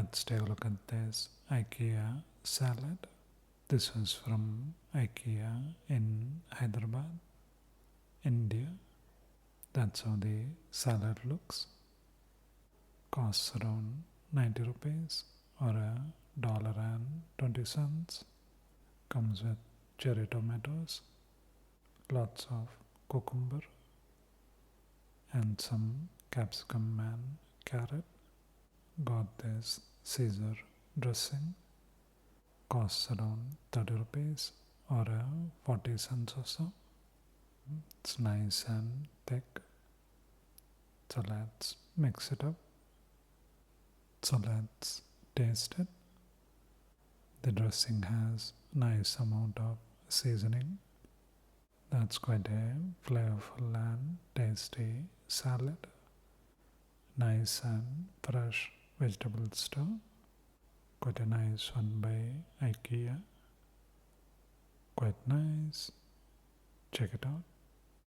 Let's take a look at this IKEA salad. This was from IKEA in Hyderabad, India. That's how the salad looks. Costs around 90 rupees or $1.20. Comes with cherry tomatoes, lots of cucumber, and some capsicum and carrot. Got this Caesar dressing. Costs around 30 rupees or 40 cents or so. It's nice and thick. So let's mix it up. So let's taste it. The dressing has nice amount of seasoning. That's quite a flavorful and tasty salad. Nice and fresh vegetables too. Quite a nice one by IKEA. Quite nice. Check it out.